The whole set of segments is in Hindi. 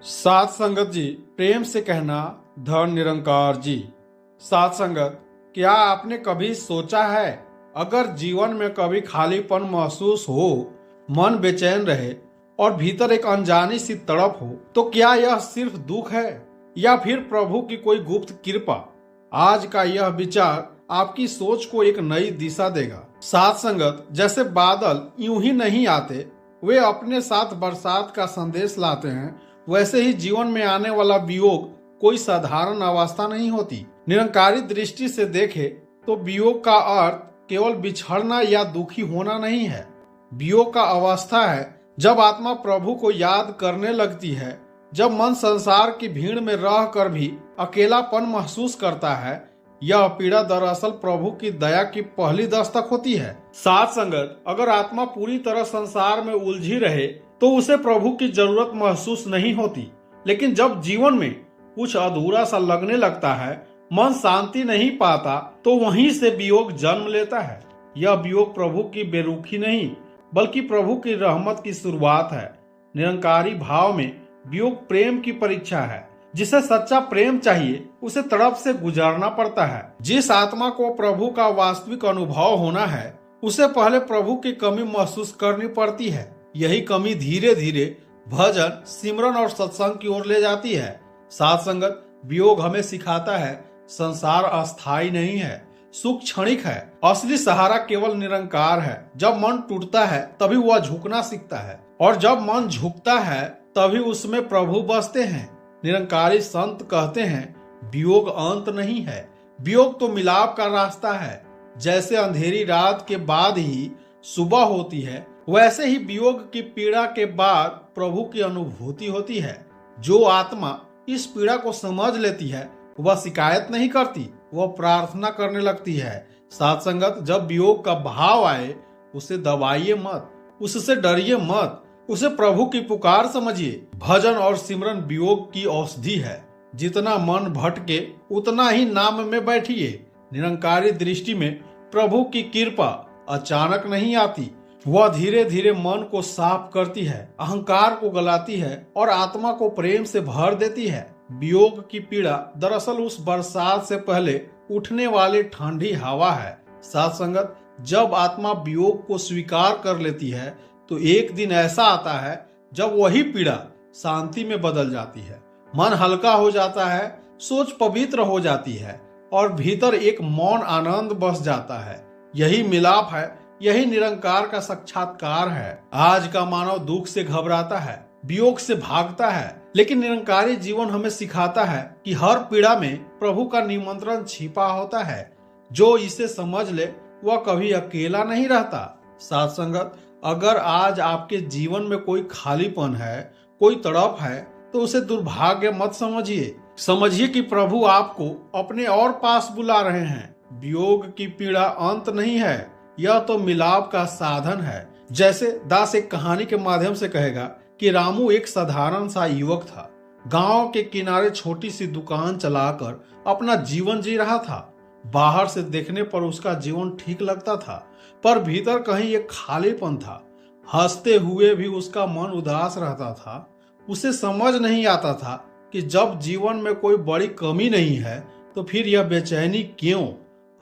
सात संगत जी, प्रेम से कहना धन निरंकार जी। सात संगत, क्या आपने कभी सोचा है, अगर जीवन में कभी खालीपन महसूस हो, मन बेचैन रहे और भीतर एक अनजानी सी तड़प हो, तो क्या यह सिर्फ दुख है या फिर प्रभु की कोई गुप्त कृपा? आज का यह विचार आपकी सोच को एक नई दिशा देगा। सात संगत, जैसे बादल यूं ही नहीं आते, वे अपने साथ बरसात का संदेश लाते हैं, वैसे ही जीवन में आने वाला वियोग कोई साधारण अवस्था नहीं होती। निरंकारी दृष्टि से देखे तो वियोग का अर्थ केवल बिछड़ना या दुखी होना नहीं है। वियोग का अवस्था है जब आत्मा प्रभु को याद करने लगती है, जब मन संसार की भीड़ में रह कर भी अकेलापन महसूस करता है। यह पीड़ा दरअसल प्रभु की दया की पहली दस्तक होती है। साथ संगत, अगर आत्मा पूरी तरह संसार में उलझी रहे तो उसे प्रभु की जरूरत महसूस नहीं होती, लेकिन जब जीवन में कुछ अधूरा सा लगने लगता है, मन शांति नहीं पाता, तो वहीं से वियोग जन्म लेता है। यह वियोग प्रभु की बेरुखी नहीं, बल्कि प्रभु की रहमत की शुरुआत है। निरंकारी भाव में वियोग प्रेम की परीक्षा है। जिसे सच्चा प्रेम चाहिए, उसे तड़प से गुजारना पड़ता है। जिस आत्मा को प्रभु का वास्तविक अनुभव होना है, उसे पहले प्रभु की कमी महसूस करनी पड़ती है। यही कमी धीरे धीरे भजन, सिमरन और सत्संग की ओर ले जाती है। साथ संगत, वियोग हमें सिखाता है, संसार अस्थायी नहीं है, सुख क्षणिक है। असली सहारा केवल निरंकार है। जब मन टूटता है तभी वह झुकना सीखता है, और जब मन झुकता है तभी उसमें प्रभु बसते हैं। निरंकारी संत कहते हैं, वियोग अंत नहीं है, वियोग तो मिलाप का रास्ता है। जैसे अंधेरी रात के बाद ही सुबह होती है, वैसे ही वियोग की पीड़ा के बाद प्रभु की अनुभूति होती है। जो आत्मा इस पीड़ा को समझ लेती है, वह शिकायत नहीं करती, वह प्रार्थना करने लगती है। साथ संगत, जब वियोग का भाव आए, उसे दबाइए मत, उससे डरिए मत, उसे प्रभु की पुकार समझिए। भजन और सिमरन वियोग की औषधि है। जितना मन भटके उतना ही नाम में बैठिए। निरंकारी दृष्टि में प्रभु की कृपा अचानक नहीं आती, वह धीरे धीरे मन को साफ करती है, अहंकार को गलाती है और आत्मा को प्रेम से भर देती है। वियोग की पीड़ा दरअसल उस बरसात से पहले उठने वाली ठंडी हवा है। साथ संगत, जब आत्मा वियोग को स्वीकार कर लेती है, तो एक दिन ऐसा आता है जब वही पीड़ा शांति में बदल जाती है। मन हल्का हो जाता है, सोच पवित्र हो जाती है और भीतर एक मौन आनंद बस जाता है। यही मिलाप है, यही निरंकार का साक्षात्कार है। आज का मानव दुख से घबराता है, वियोग से भागता है, लेकिन निरंकारी जीवन हमें सिखाता है कि हर पीड़ा में प्रभु का निमंत्रण छिपा होता है। जो इसे समझ ले, वह कभी अकेला नहीं रहता। साथ संगत, अगर आज आपके जीवन में कोई खालीपन है, कोई तड़प है, तो उसे दुर्भाग्य मत समझिए। समझिए कि प्रभु आपको अपने और पास बुला रहे हैं। वियोग की पीड़ा अंत नहीं है, यह तो मिलाप का साधन है। जैसे दास एक कहानी के माध्यम से कहेगा कि रामू एक साधारण सा युवक था। गांव के किनारे छोटी सी दुकान चलाकर अपना जीवन जी रहा था। बाहर से देखने पर उसका जीवन ठीक लगता था, पर भीतर कहीं एक खालीपन था। हंसते हुए भी उसका मन उदास रहता था। उसे समझ नहीं आता था कि जब जीवन में कोई बड़ी कमी नहीं है, तो फिर यह बेचैनी क्यों।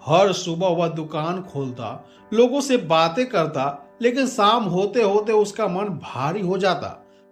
हर सुबह वह दुकान खोलता, लोगों से बातें करता, लेकिन शाम होते होते उसका मन भारी हो जाता।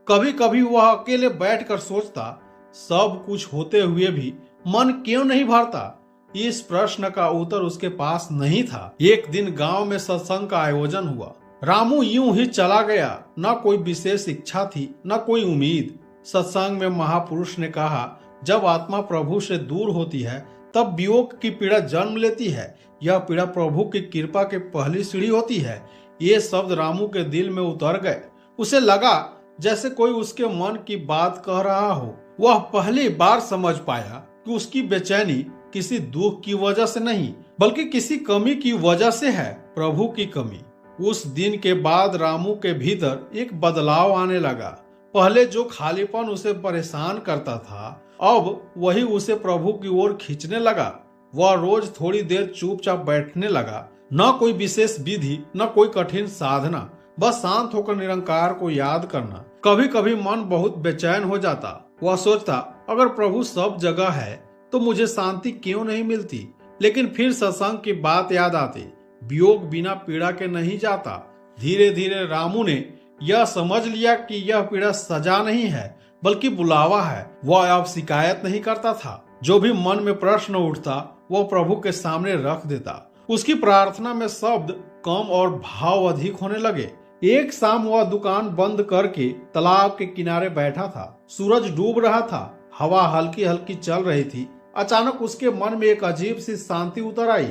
कभी कभी वह अकेले बैठकर सोचता, सब कुछ होते हुए भी मन क्यों नहीं भरता। इस प्रश्न का उत्तर उसके पास नहीं था। एक दिन गांव में सत्संग का आयोजन हुआ। रामू यूं ही चला गया, न कोई विशेष इच्छा थी, न कोई उम्मीद। सत्संग में महापुरुष ने कहा, जब आत्मा प्रभु से दूर होती है, तब वियोग की पीड़ा जन्म लेती है। यह पीड़ा प्रभु की कृपा की पहली सीढ़ी होती है। ये शब्द रामू के दिल में उतर गए। उसे लगा जैसे कोई उसके मन की बात कह रहा हो। वह पहली बार समझ पाया कि उसकी बेचैनी किसी दुख की वजह से नहीं, बल्कि किसी कमी की वजह से है, प्रभु की कमी। उस दिन के बाद रामू के भीतर एक बदलाव आने लगा। पहले जो खालीपन उसे परेशान करता था, अब वही उसे प्रभु की ओर खींचने लगा। वह रोज थोड़ी देर चुपचाप बैठने लगा। न कोई विशेष विधि, न कोई कठिन साधना, बस शांत होकर निरंकार को याद करना। कभी कभी मन बहुत बेचैन हो जाता, वह सोचता, अगर प्रभु सब जगह है तो मुझे शांति क्यों नहीं मिलती। लेकिन फिर सत्संग की बात याद आती, वियोग बिना पीड़ा के नहीं जाता। धीरे धीरे रामू ने यह समझ लिया कि यह पीड़ा सजा नहीं है बल्कि बुलावा है। वह अब शिकायत नहीं करता था। जो भी मन में प्रश्न उठता वह प्रभु के सामने रख देता। उसकी प्रार्थना में शब्द कम और भाव अधिक होने लगे। एक शाम वह दुकान बंद करके तालाब के किनारे बैठा था। सूरज डूब रहा था, हवा हल्की हल्की चल रही थी। अचानक उसके मन में एक अजीब सी शांति उतर आई।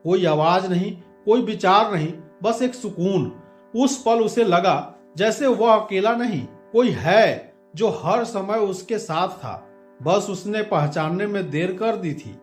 कोई आवाज नहीं, कोई विचार नहीं, बस एक सुकून। उस पल उसे लगा जैसे वह अकेला नहीं, कोई है जो हर समय उसके साथ था। बस उसने पहचानने में देर कर दी थी।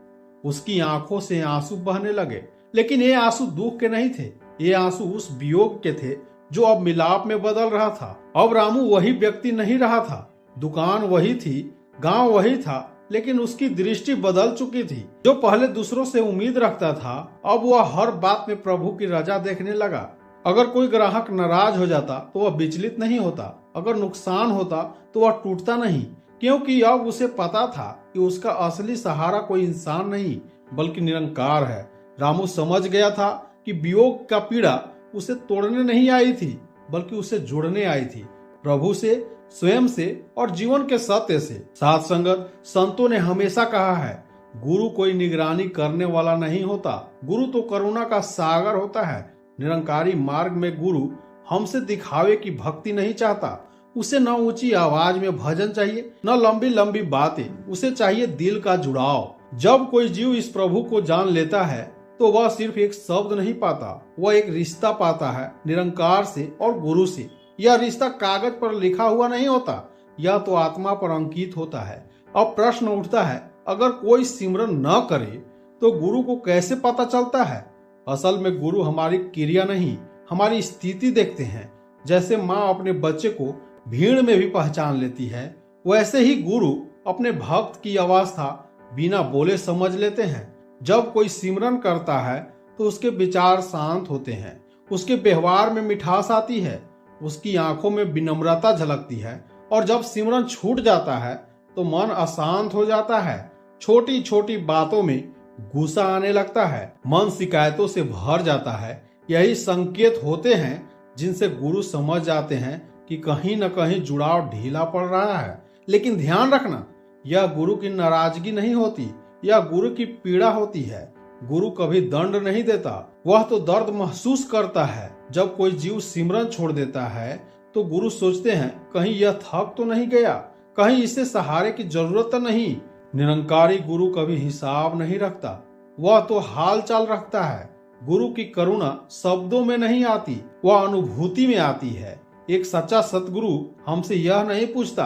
उसकी आंखों से आंसू बहने लगे, लेकिन ये आंसू दुख के नहीं थे। ये आंसू उस वियोग के थे जो अब मिलाप में बदल रहा था। अब रामू वही व्यक्ति नहीं रहा था। दुकान वही थी, गांव वही था, लेकिन उसकी दृष्टि बदल चुकी थी। जो पहले दूसरों से उम्मीद रखता था, अब वह हर बात में प्रभु की रजा देखने लगा। अगर कोई ग्राहक नाराज हो जाता तो वह विचलित नहीं होता। अगर नुकसान होता तो वह टूटता नहीं, क्योंकि अब उसे पता था कि उसका असली सहारा कोई इंसान नहीं बल्कि निरंकार है। रामू समझ गया था कि वियोग का पीड़ा उसे तोड़ने नहीं आई थी बल्कि उसे जोड़ने आई थी, प्रभु से, स्वयं से और जीवन के सत्य से। साथ संगत, संतों ने हमेशा कहा है, गुरु कोई निगरानी करने वाला नहीं होता, गुरु तो करुणा का सागर होता है। निरंकारी मार्ग में गुरु हमसे दिखावे की भक्ति नहीं चाहता। उसे न ऊंची आवाज में भजन चाहिए, न लंबी लंबी बातें, उसे चाहिए दिल का जुड़ाव। जब कोई जीव इस प्रभु को जान लेता है तो वह सिर्फ एक शब्द नहीं पाता, वह एक रिश्ता पाता है निरंकार से और गुरु से। यह रिश्ता कागज पर लिखा हुआ नहीं होता, यह तो आत्मा पर अंकित होता है। अब प्रश्न उठता है, अगर कोई सिमरन न करे तो गुरु को कैसे पता चलता है? असल में गुरु हमारी क्रिया नहीं, हमारी स्थिति देखते हैं। जैसे माँ अपने बच्चे को भीड़ में भी पहचान लेती है, वैसे ही गुरु अपने भक्त की अवस्था बिना बोले समझ लेते हैं। जब कोई सिमरन करता है तो उसके विचार शांत होते हैं, उसके व्यवहार में मिठास आती है, उसकी आंखों में विनम्रता झलकती है। और जब सिमरन छूट जाता है तो मन अशांत हो जाता है, छोटी छोटी बातों में गुस्सा आने लगता है, मन शिकायतों से भर जाता है। यही संकेत होते हैं जिनसे गुरु समझ जाते हैं कि कहीं न कहीं जुड़ाव ढीला पड़ रहा है। लेकिन ध्यान रखना, यह गुरु की नाराजगी नहीं होती, यह गुरु की पीड़ा होती है। गुरु कभी दंड नहीं देता, वह तो दर्द महसूस करता है। जब कोई जीव सिमरन छोड़ देता है तो गुरु सोचते हैं, कहीं यह थक तो नहीं गया, कहीं इसे सहारे की जरूरत तो नहीं। निरंकारी गुरु कभी हिसाब नहीं रखता, वह तो हाल चाल रखता है। गुरु की करुणा शब्दों में नहीं आती, वह अनुभूति में आती है। एक सच्चा सतगुरु हमसे यह नहीं पूछता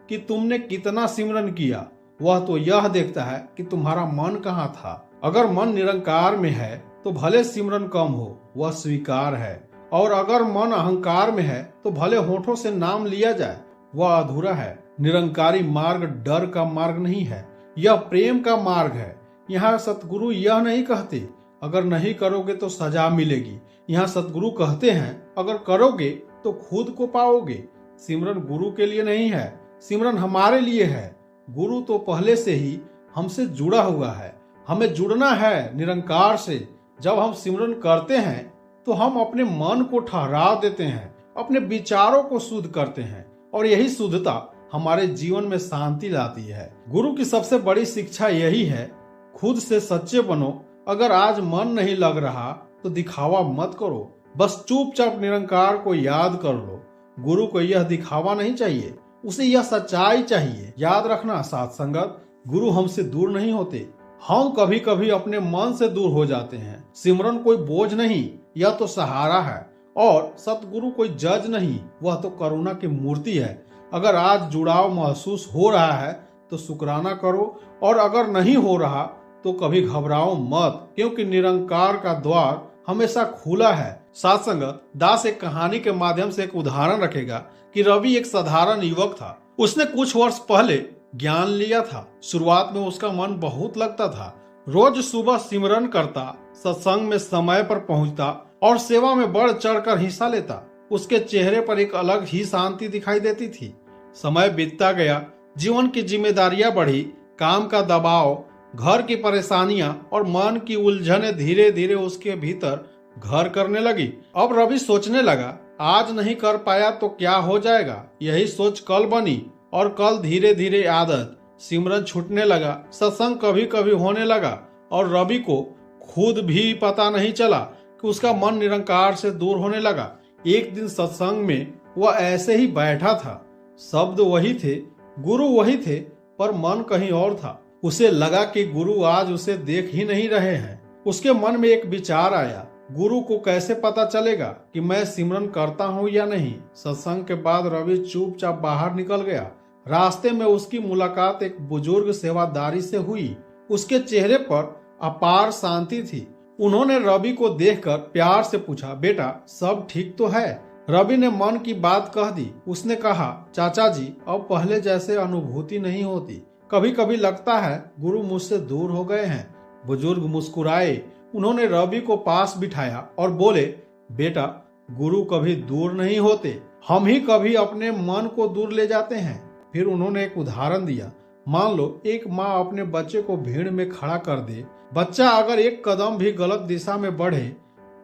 कि तुमने कितना सिमरन किया, वह तो यह देखता है कि तुम्हारा मन कहाँ था। अगर मन निरंकार में है तो भले सिमरन कम हो, वह स्वीकार है। और अगर मन अहंकार में है तो भले होठों से नाम लिया जाए, वह अधूरा है। निरंकारी मार्ग डर का मार्ग नहीं है, यह प्रेम का मार्ग है। यहाँ सतगुरु यह नहीं कहते अगर नहीं करोगे तो सजा मिलेगी। यहाँ सतगुरु कहते हैं, अगर करोगे तो खुद को पाओगे। सिमरन गुरु के लिए नहीं है, सिमरन हमारे लिए है। गुरु तो पहले से ही हमसे जुड़ा हुआ है, हमें जुड़ना है निरंकार से। जब हम सिमरन करते हैं तो हम अपने मन को ठहरा देते हैं, अपने विचारों को शुद्ध करते हैं, और यही शुद्धता हमारे जीवन में शांति लाती है। गुरु की सबसे बड़ी शिक्षा यही है, खुद से सच्चे बनो। अगर आज मन नहीं लग रहा तो दिखावा मत करो, बस चुपचाप निरंकार को याद कर लो। गुरु को यह दिखावा नहीं चाहिए, उसे यह सच्चाई चाहिए। याद रखना साथ संगत, गुरु हमसे दूर नहीं होते, हम कभी कभी अपने मन से दूर हो जाते हैं। सिमरन कोई बोझ नहीं, यह तो सहारा है। और सतगुरु कोई जज नहीं, वह तो करुणा की मूर्ति है। अगर आज जुड़ाव महसूस हो रहा है तो शुक्राना करो, और अगर नहीं हो रहा तो कभी घबराओ मत, क्योंकि निरंकार का द्वार हमेशा खुला है। साथ संगत, दास एक कहानी के माध्यम से एक उदाहरण रखेगा कि रवि एक साधारण युवक था। उसने कुछ वर्ष पहले ज्ञान लिया था। शुरुआत में उसका मन बहुत लगता था, रोज सुबह सिमरन करता, सत्संग में समय पर पहुंचता और सेवा में बढ़ चढ़कर हिस्सा लेता। उसके चेहरे पर एक अलग ही शांति दिखाई देती थी। समय बीतता गया, जीवन की जिम्मेदारियां बढ़ी, काम का दबाव, घर की परेशानियां और मन की उलझनें धीरे धीरे उसके भीतर घर करने लगी। अब रवि सोचने लगा, आज नहीं कर पाया तो क्या हो जाएगा। यही सोच कल बनी और कल धीरे धीरे आदत, सिमरन छूटने लगा, सत्संग कभी कभी होने लगा और रवि को खुद भी पता नहीं चला कि उसका मन निरंकार से दूर होने लगा। एक दिन सत्संग में वह ऐसे ही बैठा था, शब्द वही थे, गुरु वही थे, पर मन कहीं और था। उसे लगा कि गुरु आज उसे देख ही नहीं रहे हैं। उसके मन में एक विचार आया, गुरु को कैसे पता चलेगा कि मैं सिमरन करता हूँ या नहीं। सत्संग के बाद रवि चुपचाप बाहर निकल गया। रास्ते में उसकी मुलाकात एक बुजुर्ग सेवादारी से हुई। उसके चेहरे पर अपार शांति थी। उन्होंने रवि को देखकर प्यार से पूछा, बेटा सब ठीक तो है? रवि ने मन की बात कह दी। उसने कहा, चाचा जी अब पहले जैसे अनुभूति नहीं होती, कभी कभी लगता है गुरु मुझसे दूर हो गए हैं। बुजुर्ग मुस्कुराए। उन्होंने रवि को पास बिठाया और बोले, बेटा गुरु कभी दूर नहीं होते, हम ही कभी अपने मन को दूर ले जाते हैं। फिर उन्होंने एक उदाहरण दिया, मान लो एक माँ अपने बच्चे को भीड़ में खड़ा कर दे। बच्चा अगर एक कदम भी गलत दिशा में बढ़े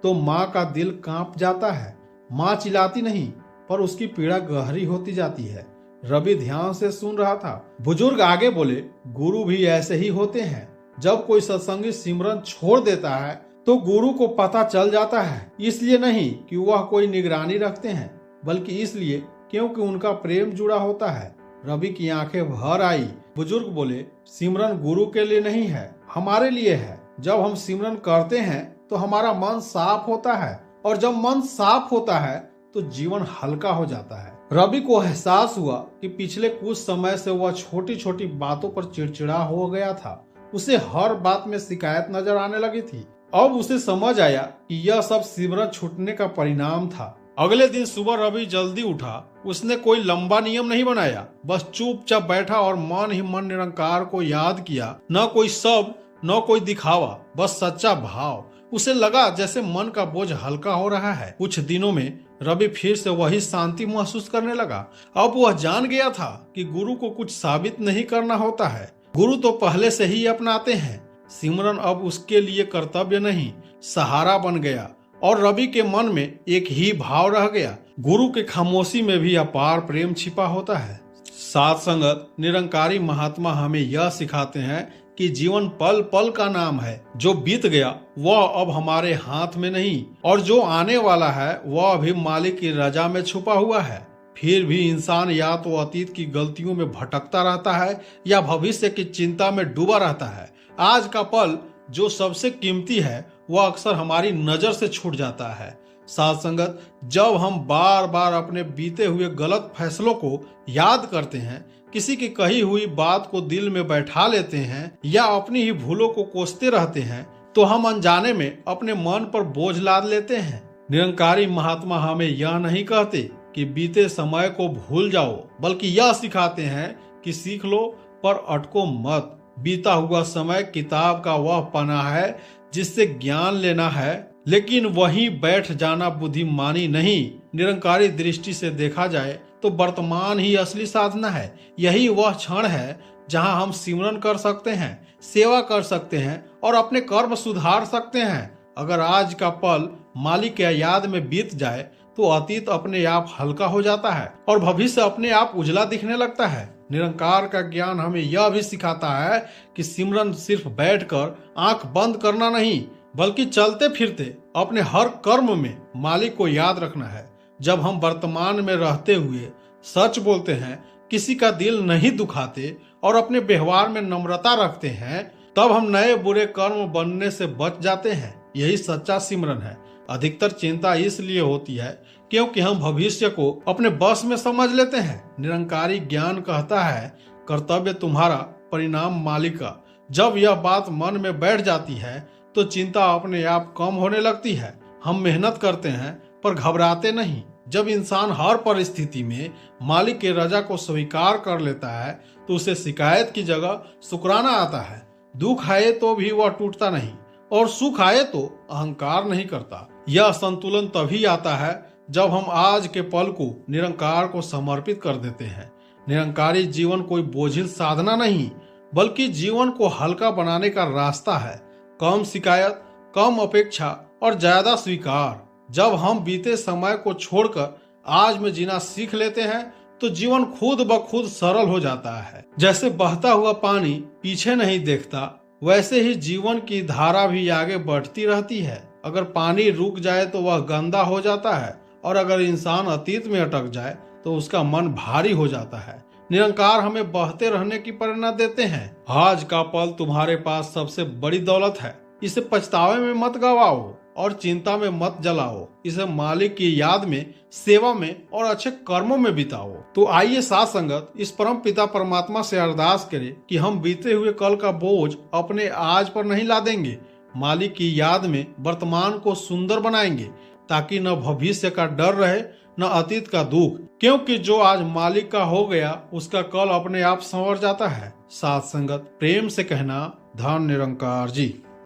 तो माँ का दिल कांप जाता है। माँ चिल्लाती नहीं, पर उसकी पीड़ा गहरी होती जाती है। रवि ध्यान से सुन रहा था। बुजुर्ग आगे बोले, गुरु भी ऐसे ही होते हैं। जब कोई सत्संगी सिमरन छोड़ देता है तो गुरु को पता चल जाता है। इसलिए नहीं कि वह कोई निगरानी रखते हैं, बल्कि इसलिए क्योंकि उनका प्रेम जुड़ा होता है। रवि की आंखें भर आई। बुजुर्ग बोले, सिमरन गुरु के लिए नहीं है, हमारे लिए है। जब हम सिमरन करते हैं तो हमारा मन साफ होता है, और जब मन साफ होता है तो जीवन हल्का हो जाता है। रवि को एहसास हुआ कि पिछले कुछ समय से वह छोटी छोटी बातों पर चिड़चिड़ा हो गया था। उसे हर बात में शिकायत नजर आने लगी थी। अब उसे समझ आया कि यह सब सिमरन छूटने का परिणाम था। अगले दिन सुबह रवि जल्दी उठा। उसने कोई लंबा नियम नहीं बनाया, बस चुपचाप बैठा और मन ही मन निरंकार को याद किया। न कोई शब्द, न कोई दिखावा, बस सच्चा भाव। उसे लगा जैसे मन का बोझ हल्का हो रहा है। कुछ दिनों में रवि फिर से वही शांति महसूस करने लगा। अब वह जान गया था कि गुरु को कुछ साबित नहीं करना होता है, गुरु तो पहले से ही अपनाते हैं। सिमरन अब उसके लिए कर्तव्य नहीं, सहारा बन गया। और रवि के मन में एक ही भाव रह गया, गुरु के खामोशी में भी अपार प्रेम छिपा होता है। साथ संगत निरंकारी महात्मा हमें यह सिखाते हैं कि जीवन पल पल का नाम है। जो बीत गया वह अब हमारे हाथ में नहीं, और जो आने वाला है वह अभी मालिक की रजा में छुपा हुआ है। फिर भी इंसान या तो अतीत की गलतियों में भटकता रहता है या भविष्य की चिंता में डूबा रहता है। आज का पल जो सबसे कीमती है वह अक्सर हमारी नजर से छूट जाता है। साथ संगत, जब हम बार बार अपने बीते हुए गलत फैसलों को याद करते हैं, किसी की कही हुई बात को दिल में बैठा लेते हैं या अपनी ही भूलों को कोसते रहते हैं, तो हम अनजाने में अपने मन पर बोझ लाद लेते हैं। निरंकारी महात्मा हमें यह नहीं कहते कि बीते समय को भूल जाओ, बल्कि यह सिखाते हैं कि सीख लो पर अटको मत। बीता हुआ समय किताब का वह पन्ना है जिससे ज्ञान लेना है, लेकिन वहीं बैठ जाना बुद्धिमानी नहीं। निरंकारी दृष्टि से देखा जाए तो वर्तमान ही असली साधना है। यही वह क्षण है जहां हम सिमरन कर सकते हैं, सेवा कर सकते हैं और अपने कर्म सुधार सकते हैं। अगर आज का पल मालिक की याद में बीत जाए तो अतीत अपने आप हल्का हो जाता है और भविष्य अपने आप उजला दिखने लगता है। निरंकार का ज्ञान हमें यह भी सिखाता है कि सिमरन सिर्फ बैठकर आंख बंद करना नहीं, बल्कि चलते फिरते अपने हर कर्म में मालिक को याद रखना है। जब हम वर्तमान में रहते हुए सच बोलते हैं, किसी का दिल नहीं दुखाते और अपने व्यवहार में नम्रता रखते हैं, तब हम नए बुरे कर्म बनने से बच जाते हैं। यही सच्चा सिमरन है। अधिकतर चिंता इसलिए होती है क्योंकि हम भविष्य को अपने बस में समझ लेते हैं। निरंकारी ज्ञान कहता है, कर्तव्य तुम्हारा, परिणाम मालिक का। जब यह बात मन में बैठ जाती है तो चिंता अपने आप कम होने लगती है। हम मेहनत करते हैं पर घबराते नहीं। जब इंसान हर परिस्थिति में मालिक के रजा को स्वीकार कर लेता है तो उसे शिकायत की जगह शुक्राना आता है। दुख आए तो भी वह टूटता नहीं और सुख आए तो अहंकार नहीं करता। यह संतुलन तभी आता है जब हम आज के पल को निरंकार को समर्पित कर देते हैं। निरंकारी जीवन कोई बोझिल साधना नहीं, बल्कि जीवन को हल्का बनाने का रास्ता है। कम शिकायत, कम अपेक्षा और ज्यादा स्वीकार। जब हम बीते समय को छोड़कर आज में जीना सीख लेते हैं तो जीवन खुद ब खुद सरल हो जाता है। जैसे बहता हुआ पानी पीछे नहीं देखता, वैसे ही जीवन की धारा भी आगे बढ़ती रहती है। अगर पानी रुक जाए तो वह गंदा हो जाता है, और अगर इंसान अतीत में अटक जाए तो उसका मन भारी हो जाता है। निरंकार हमें बहते रहने की प्रेरणा देते हैं। आज का पल तुम्हारे पास सबसे बड़ी दौलत है, इसे पछतावे में मत गवाओ और चिंता में मत जलाओ। इसे मालिक की याद में, सेवा में और अच्छे कर्मों में बिताओ। तो आइए साथ संगत इस परम पिता परमात्मा से अरदास करें कि हम बीते हुए कल का बोझ अपने आज पर नहीं लादेंगे। मालिक की याद में वर्तमान को सुंदर बनाएंगे, ताकि न भविष्य का डर रहे न अतीत का दुख, क्योंकि जो आज मालिक का हो गया उसका कल अपने आप संवर जाता है। साथ संगत प्रेम से कहना, धन निरंकार जी।